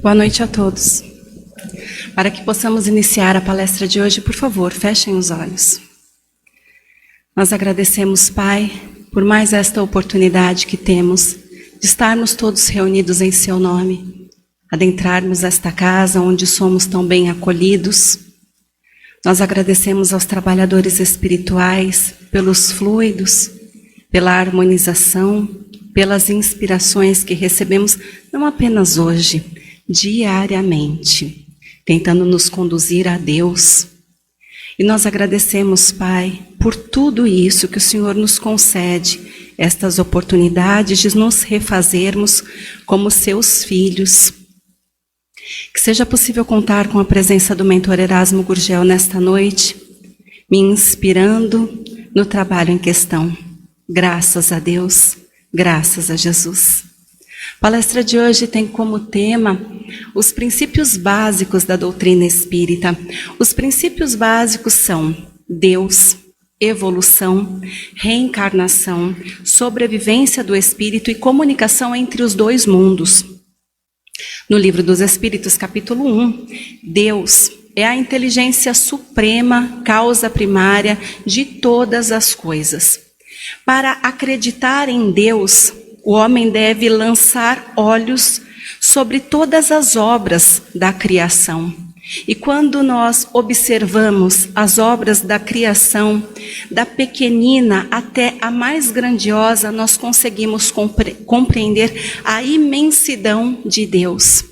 Boa noite a todos. Para que possamos iniciar a palestra de hoje, por favor, fechem os olhos. Nós agradecemos, Pai, por mais esta oportunidade que temos de estarmos todos reunidos em Seu nome, adentrarmos esta casa onde somos tão bem acolhidos. Nós agradecemos aos trabalhadores espirituais pelos fluidos, pela harmonização, pelas inspirações que recebemos, não apenas hoje, diariamente, tentando nos conduzir a Deus. E nós agradecemos, Pai, por tudo isso que o Senhor nos concede, estas oportunidades de nos refazermos como seus filhos. Que seja possível contar com a presença do mentor Erasmo Gurgel nesta noite, me inspirando no trabalho em questão. Graças a Deus, graças a Jesus. A palestra de hoje tem como tema os princípios básicos da doutrina espírita. Os princípios básicos são Deus, evolução, reencarnação, sobrevivência do espírito e comunicação entre os dois mundos. No Livro dos Espíritos, capítulo 1, Deus é a inteligência suprema, causa primária de todas as coisas. Para acreditar em Deus, o homem deve lançar olhos sobre todas as obras da criação. E quando nós observamos as obras da criação, da pequenina até a mais grandiosa, nós conseguimos compreender a imensidão de Deus.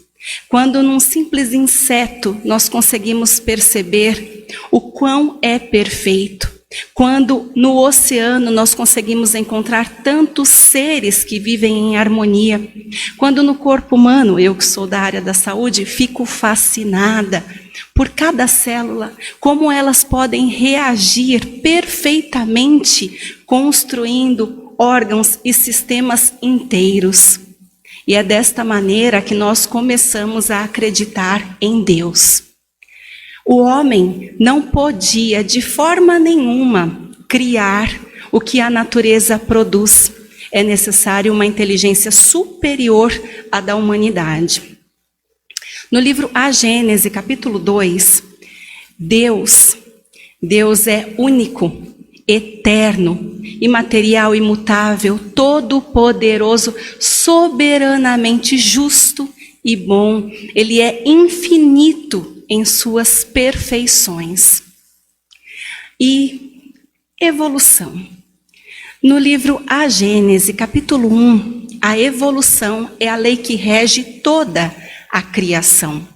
Quando num simples inseto nós conseguimos perceber o quão é perfeito. Quando no oceano nós conseguimos encontrar tantos seres que vivem em harmonia. Quando no corpo humano, eu que sou da área da saúde, fico fascinada por cada célula, como elas podem reagir perfeitamente, construindo órgãos e sistemas inteiros. E é desta maneira que nós começamos a acreditar em Deus. O homem não podia, de forma nenhuma, criar o que a natureza produz. É necessário uma inteligência superior à da humanidade. No livro A Gênese, capítulo 2, Deus é único, eterno, imaterial, imutável, todo-poderoso, soberanamente justo e bom. Ele é infinito em suas perfeições. E evolução. No livro A Gênese, capítulo 1, a evolução é a lei que rege toda a criação.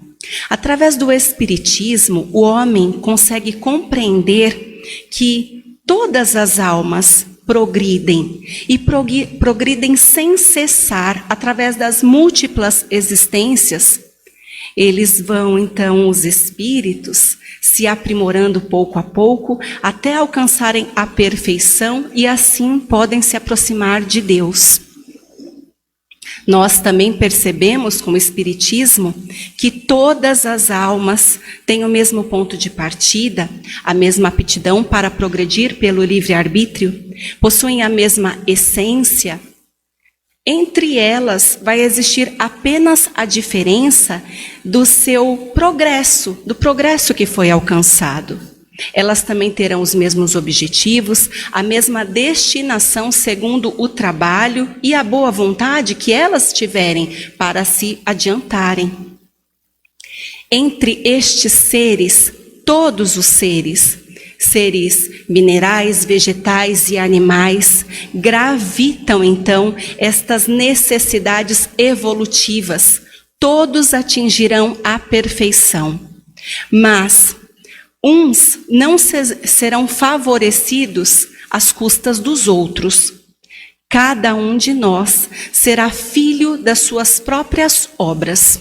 Através do Espiritismo, o homem consegue compreender que todas as almas progridem e progridem sem cessar através das múltiplas existências. Eles vão, então, os espíritos, se aprimorando pouco a pouco, até alcançarem a perfeição e assim podem se aproximar de Deus. Nós também percebemos com o Espiritismo que todas as almas têm o mesmo ponto de partida, a mesma aptidão para progredir pelo livre-arbítrio, possuem a mesma essência. Entre elas vai existir apenas a diferença do seu progresso, do progresso que foi alcançado. Elas também terão os mesmos objetivos, a mesma destinação segundo o trabalho e a boa vontade que elas tiverem para se adiantarem. Entre estes seres, todos os seres minerais, vegetais e animais, gravitam então estas necessidades evolutivas. Todos atingirão a perfeição. Mas uns não serão favorecidos às custas dos outros. Cada um de nós será filho das suas próprias obras.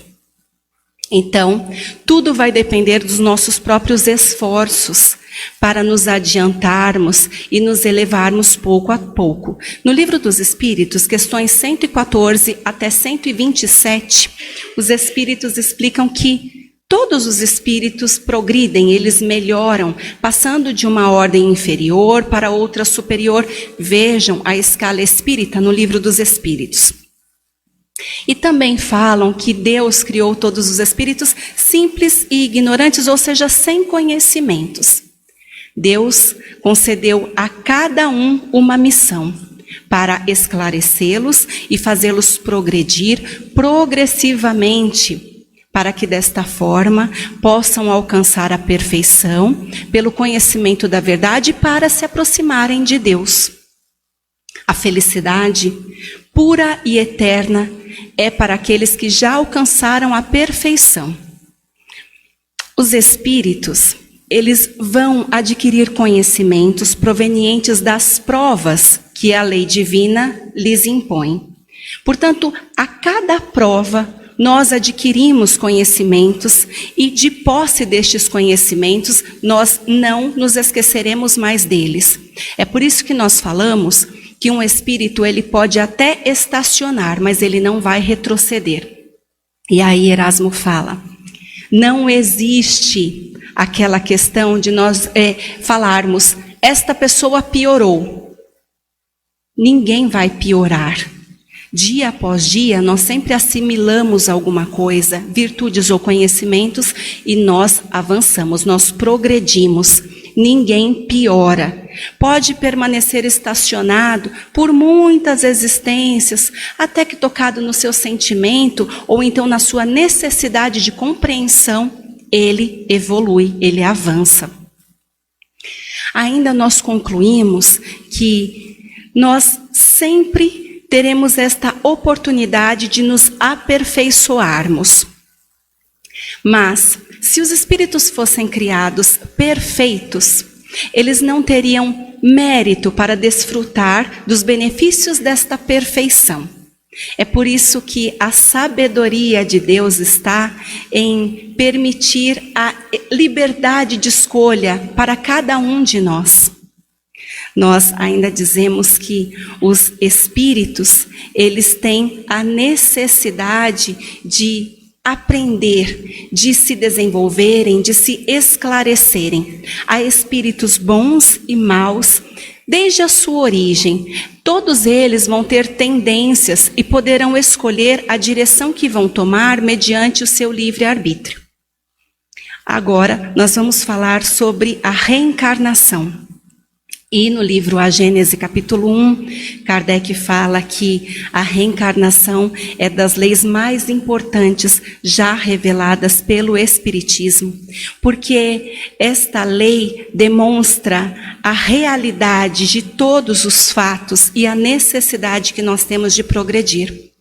Então, tudo vai depender dos nossos próprios esforços para nos adiantarmos e nos elevarmos pouco a pouco. No Livro dos Espíritos, questões 114 até 127, os Espíritos explicam que todos os espíritos progridem, eles melhoram, passando de uma ordem inferior para outra superior. Vejam a escala espírita no Livro dos Espíritos. E também falam que Deus criou todos os espíritos simples e ignorantes, ou seja, sem conhecimentos. Deus concedeu a cada um uma missão para esclarecê-los e fazê-los progredir progressivamente, para que desta forma possam alcançar a perfeição pelo conhecimento da verdade para se aproximarem de Deus. A felicidade pura e eterna é para aqueles que já alcançaram a perfeição. Os espíritos, eles vão adquirir conhecimentos provenientes das provas que a lei divina lhes impõe. Portanto, a cada prova, nós adquirimos conhecimentos e, de posse destes conhecimentos, nós não nos esqueceremos mais deles. É por isso que nós falamos que um espírito ele pode até estacionar, mas ele não vai retroceder. E aí Erasmo fala, não existe aquela questão de nós falarmos, esta pessoa piorou. Ninguém vai piorar. Dia após dia, nós sempre assimilamos alguma coisa, virtudes ou conhecimentos, e nós avançamos, nós progredimos. Ninguém piora. Pode permanecer estacionado por muitas existências, até que tocado no seu sentimento, ou então na sua necessidade de compreensão, ele evolui, ele avança. Ainda nós concluímos que nós sempre teremos esta oportunidade de nos aperfeiçoarmos. Mas, se os espíritos fossem criados perfeitos, eles não teriam mérito para desfrutar dos benefícios desta perfeição. É por isso que a sabedoria de Deus está em permitir a liberdade de escolha para cada um de nós. Nós ainda dizemos que os espíritos, eles têm a necessidade de aprender, de se desenvolverem, de se esclarecerem. Há espíritos bons e maus, desde a sua origem. Todos eles vão ter tendências e poderão escolher a direção que vão tomar mediante o seu livre-arbítrio. Agora, nós vamos falar sobre a reencarnação. E no livro A Gênese, capítulo 1, Kardec fala que a reencarnação é das leis mais importantes já reveladas pelo Espiritismo, porque esta lei demonstra a realidade de todos os fatos e a necessidade que nós temos de progredir.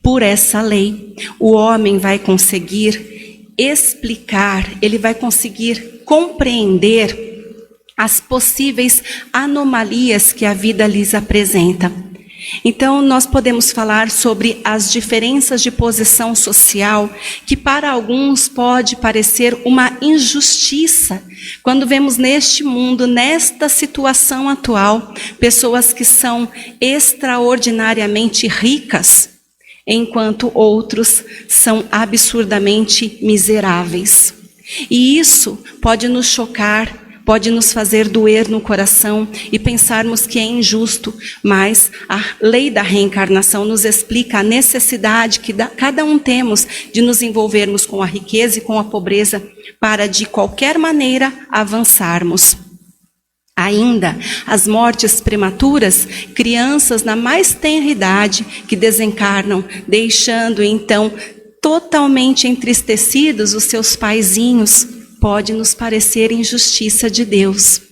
Por essa lei, o homem vai conseguir explicar, ele vai conseguir compreender as possíveis anomalias que a vida lhes apresenta. Então, nós podemos falar sobre as diferenças de posição social, que para alguns pode parecer uma injustiça, quando vemos neste mundo, nesta situação atual, pessoas que são extraordinariamente ricas, enquanto outros são absurdamente miseráveis. E isso pode nos chocar, pode nos fazer doer no coração e pensarmos que é injusto, mas a lei da reencarnação nos explica a necessidade que cada um temos de nos envolvermos com a riqueza e com a pobreza para, de qualquer maneira, avançarmos. Ainda, as mortes prematuras, crianças na mais tenra idade que desencarnam, deixando então totalmente entristecidos os seus paizinhos, pode nos parecer injustiça de Deus.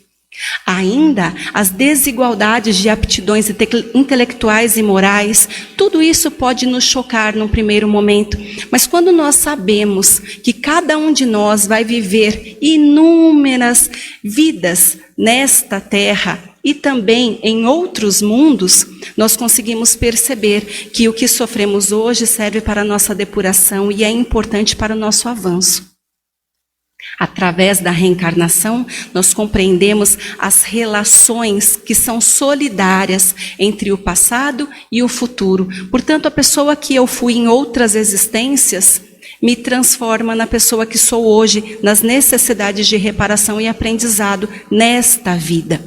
Ainda, as desigualdades de aptidões intelectuais e morais, tudo isso pode nos chocar num primeiro momento, mas quando nós sabemos que cada um de nós vai viver inúmeras vidas nesta terra e também em outros mundos, nós conseguimos perceber que o que sofremos hoje serve para a nossa depuração e é importante para o nosso avanço. Através da reencarnação, nós compreendemos as relações que são solidárias entre o passado e o futuro. Portanto, a pessoa que eu fui em outras existências me transforma na pessoa que sou hoje, nas necessidades de reparação e aprendizado nesta vida.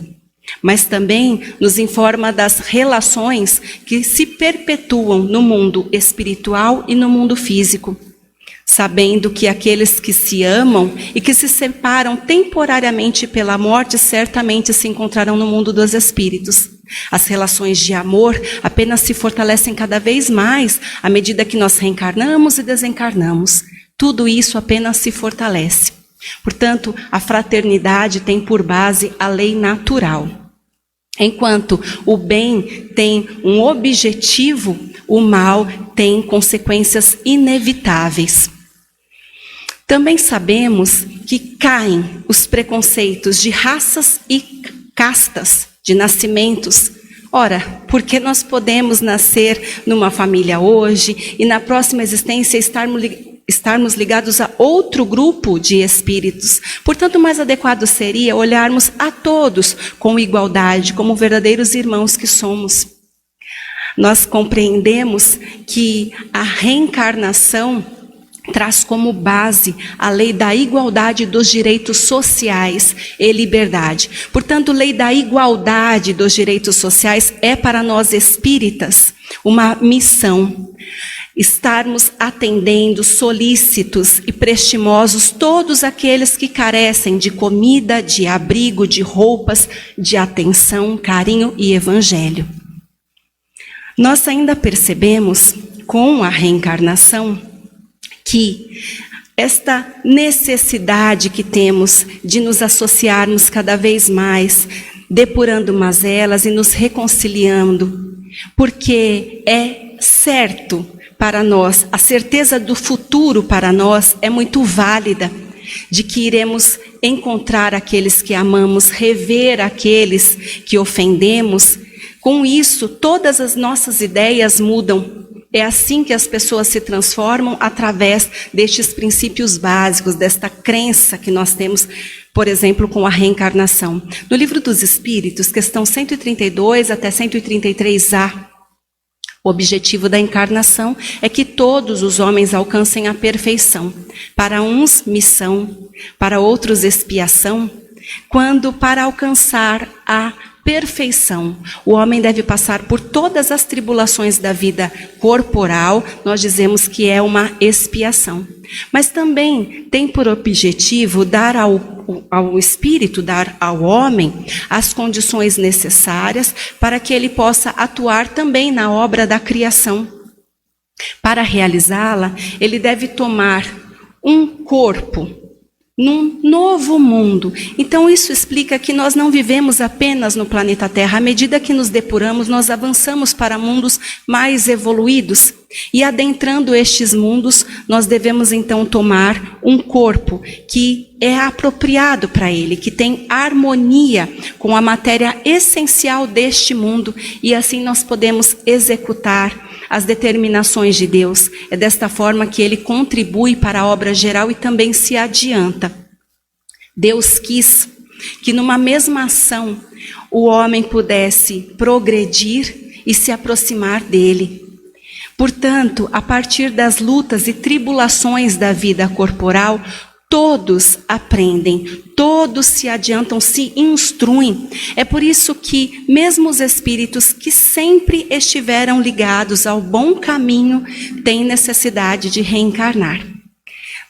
mas também nos informa das relações que se perpetuam no mundo espiritual e no mundo físico, sabendo que aqueles que se amam e que se separam temporariamente pela morte certamente se encontrarão no mundo dos espíritos. As relações de amor apenas se fortalecem cada vez mais à medida que nós reencarnamos e desencarnamos. Tudo isso apenas se fortalece. Portanto, a fraternidade tem por base a lei natural. Enquanto o bem tem um objetivo, o mal tem consequências inevitáveis. Também sabemos que caem os preconceitos de raças e castas, de nascimentos. Ora, porque nós podemos nascer numa família hoje e na próxima existência estarmos ligados a outro grupo de espíritos. Portanto, o mais adequado seria olharmos a todos com igualdade, como verdadeiros irmãos que somos. Nós compreendemos que a reencarnação traz como base a lei da igualdade dos direitos sociais e liberdade. Portanto, a lei da igualdade dos direitos sociais é para nós espíritas uma missão. Estarmos atendendo solícitos e prestimosos todos aqueles que carecem de comida, de abrigo, de roupas, de atenção, carinho e evangelho. Nós ainda percebemos com a reencarnação que esta necessidade que temos de nos associarmos cada vez mais, depurando mazelas e nos reconciliando, porque é certo para nós, a certeza do futuro para nós é muito válida, de que iremos encontrar aqueles que amamos, rever aqueles que ofendemos. Com isso, todas as nossas ideias mudam. É assim que as pessoas se transformam através destes princípios básicos, desta crença que nós temos, por exemplo, com a reencarnação. No Livro dos Espíritos, questão 132 até 133A, o objetivo da encarnação é que todos os homens alcancem a perfeição. Para uns, missão, para outros, expiação, quando para alcançar a perfeição, o homem deve passar por todas as tribulações da vida corporal, nós dizemos que é uma expiação. Mas também tem por objetivo dar ao espírito, dar ao homem, as condições necessárias para que ele possa atuar também na obra da criação. Para realizá-la, ele deve tomar um corpo num novo mundo. Então isso explica que nós não vivemos apenas no planeta Terra. À medida que nos depuramos, nós avançamos para mundos mais evoluídos. E adentrando estes mundos, nós devemos então tomar um corpo que é apropriado para ele, que tem harmonia com a matéria essencial deste mundo. E assim nós podemos executar as determinações de Deus. É desta forma que ele contribui para a obra geral e também se adianta. Deus quis que numa mesma ação o homem pudesse progredir e se aproximar dele. Portanto, a partir das lutas e tribulações da vida corporal, todos aprendem, todos se adiantam, se instruem. É por isso que mesmo os espíritos que sempre estiveram ligados ao bom caminho têm necessidade de reencarnar.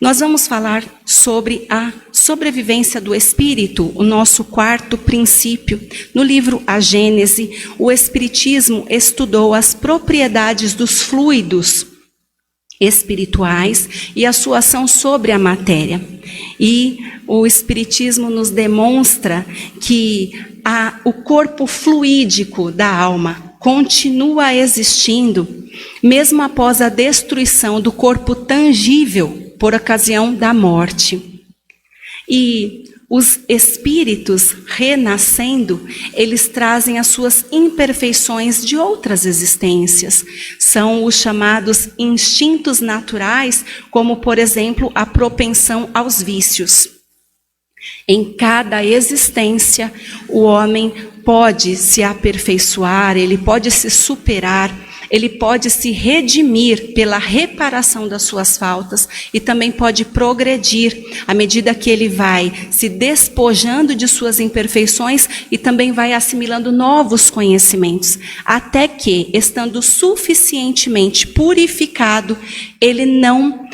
Nós vamos falar sobre a sobrevivência do espírito, o nosso quarto princípio. No livro A Gênese, o Espiritismo estudou as propriedades dos fluidos espirituais e a sua ação sobre a matéria. E o Espiritismo nos demonstra que o corpo fluídico da alma continua existindo, mesmo após a destruição do corpo tangível por ocasião da morte. E os espíritos renascendo, eles trazem as suas imperfeições de outras existências. São os chamados instintos naturais, como, por exemplo, a propensão aos vícios. Em cada existência, o homem pode se aperfeiçoar, ele pode se superar ele pode se redimir pela reparação das suas faltas e também pode progredir à medida que ele vai se despojando de suas imperfeições e também vai assimilando novos conhecimentos, até que, estando suficientemente purificado, ele não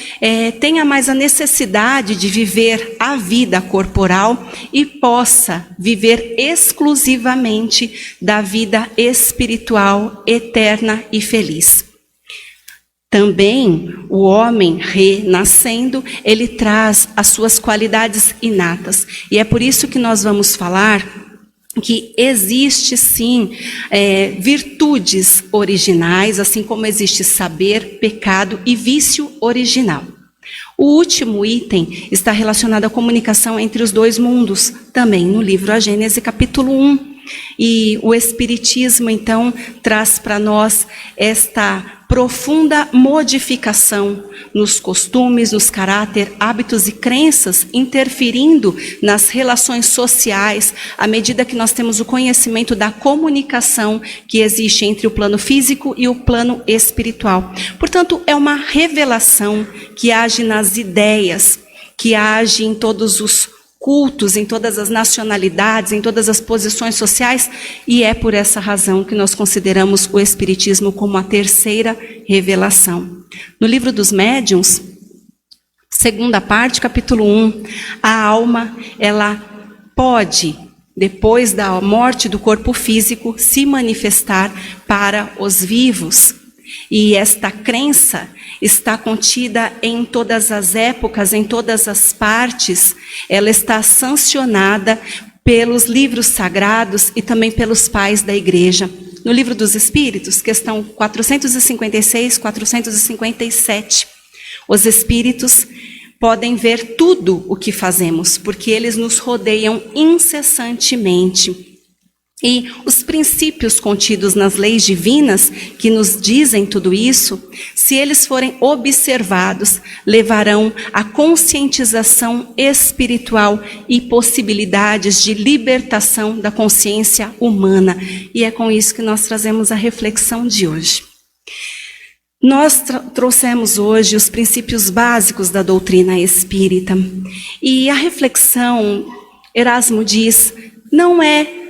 tenha mais a necessidade de viver a vida corporal e possa viver exclusivamente da vida espiritual, eterna e feliz. Também o homem renascendo, ele traz as suas qualidades inatas. E é por isso que nós vamos falar que existe sim virtudes originais, assim como existe saber, pecado e vício original. O último item está relacionado à comunicação entre os dois mundos, também no livro A Gênese, capítulo 1. E o Espiritismo, então, traz para nós esta profunda modificação nos costumes, nos caráter, hábitos e crenças, interferindo nas relações sociais, à medida que nós temos o conhecimento da comunicação que existe entre o plano físico e o plano espiritual. Portanto, é uma revelação que age nas ideias, que age em todos os cultos, em todas as nacionalidades, em todas as posições sociais, e é por essa razão que nós consideramos o Espiritismo como a terceira revelação. No livro dos Médiuns, segunda parte, capítulo 1, a alma, ela pode, depois da morte do corpo físico, se manifestar para os vivos. E esta crença está contida em todas as épocas, em todas as partes. Ela está sancionada pelos livros sagrados e também pelos pais da igreja. No livro dos Espíritos, questão 456, 457, os Espíritos podem ver tudo o que fazemos, porque eles nos rodeiam incessantemente. E os princípios contidos nas leis divinas, que nos dizem tudo isso, se eles forem observados, levarão à conscientização espiritual e possibilidades de libertação da consciência humana. E é com isso que nós trazemos a reflexão de hoje. Nós trouxemos hoje os princípios básicos da doutrina espírita. E a reflexão, Erasmo diz, não é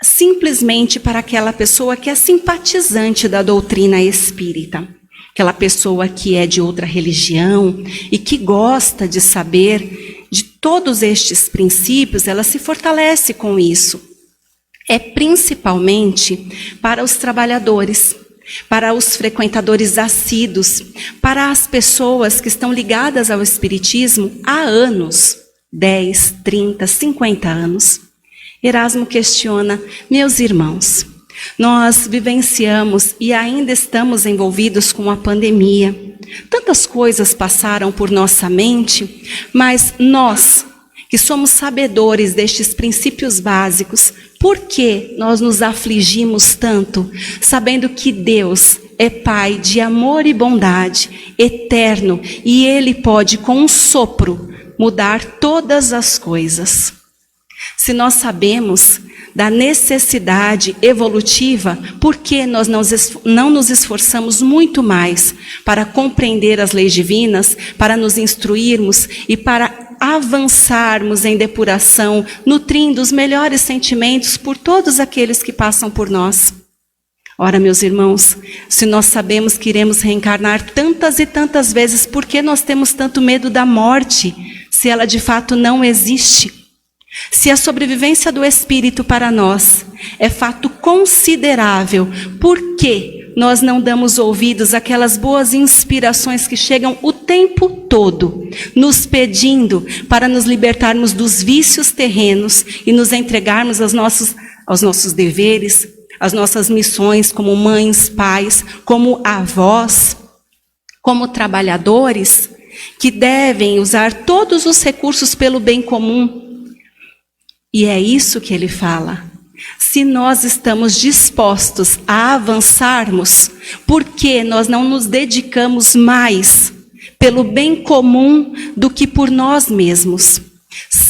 simplesmente para aquela pessoa que é simpatizante da doutrina espírita, aquela pessoa que é de outra religião e que gosta de saber de todos estes princípios, ela se fortalece com isso. É principalmente para os trabalhadores, para os frequentadores assíduos, para as pessoas que estão ligadas ao espiritismo há anos, 10, 30, 50 anos. Erasmo questiona, meus irmãos, nós vivenciamos e ainda estamos envolvidos com a pandemia. Tantas coisas passaram por nossa mente, mas nós, que somos sabedores destes princípios básicos, por que nós nos afligimos tanto, sabendo que Deus é Pai de amor e bondade, eterno, e Ele pode, com um sopro, mudar todas as coisas? Se nós sabemos da necessidade evolutiva, por que nós não nos esforçamos muito mais para compreender as leis divinas, para nos instruirmos e para avançarmos em depuração, nutrindo os melhores sentimentos por todos aqueles que passam por nós? Ora, meus irmãos, se nós sabemos que iremos reencarnar tantas e tantas vezes, por que nós temos tanto medo da morte, se ela de fato não existe? Se a sobrevivência do espírito para nós é fato considerável, por que nós não damos ouvidos àquelas boas inspirações que chegam o tempo todo, nos pedindo para nos libertarmos dos vícios terrenos e nos entregarmos aos nossos deveres, às nossas missões como mães, pais, como avós, como trabalhadores, que devem usar todos os recursos pelo bem comum? E é isso que ele fala. Se nós estamos dispostos a avançarmos, por que nós não nos dedicamos mais pelo bem comum do que por nós mesmos?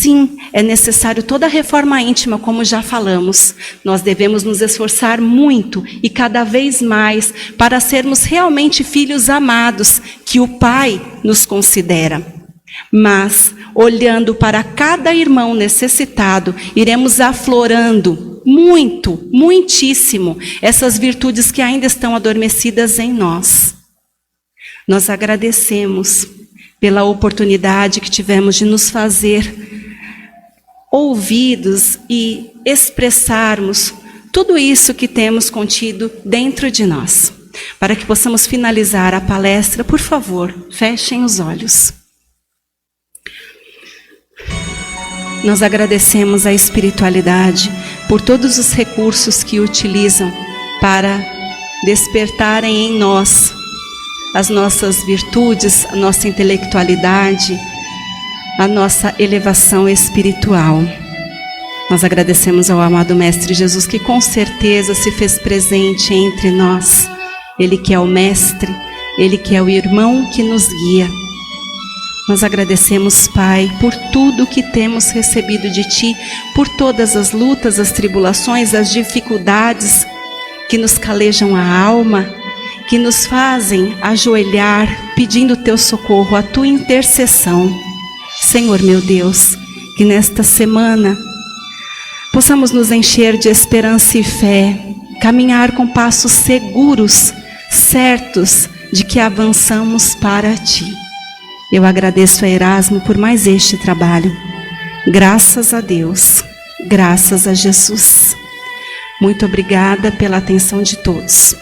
Sim, é necessário toda a reforma íntima, como já falamos. Nós devemos nos esforçar muito e cada vez mais para sermos realmente filhos amados, que o Pai nos considera. Mas, olhando para cada irmão necessitado, iremos aflorando muitíssimo, essas virtudes que ainda estão adormecidas em nós. Nós agradecemos pela oportunidade que tivemos de nos fazer ouvidos e expressarmos tudo isso que temos contido dentro de nós. Para que possamos finalizar a palestra, por favor, fechem os olhos. Nós agradecemos a espiritualidade por todos os recursos que utilizam para despertarem em nós as nossas virtudes, a nossa intelectualidade, a nossa elevação espiritual. Nós agradecemos ao amado Mestre Jesus, que com certeza se fez presente entre nós. Ele que é o Mestre, Ele que é o irmão que nos guia. Nós agradecemos, Pai, por tudo que temos recebido de Ti, por todas as lutas, as tribulações, as dificuldades que nos calejam a alma, que nos fazem ajoelhar, pedindo Teu socorro, a Tua intercessão. Senhor meu Deus, que nesta semana possamos nos encher de esperança e fé, caminhar com passos seguros, certos de que avançamos para Ti. Eu agradeço a Erasmo por mais este trabalho. Graças a Deus, graças a Jesus. Muito obrigada pela atenção de todos.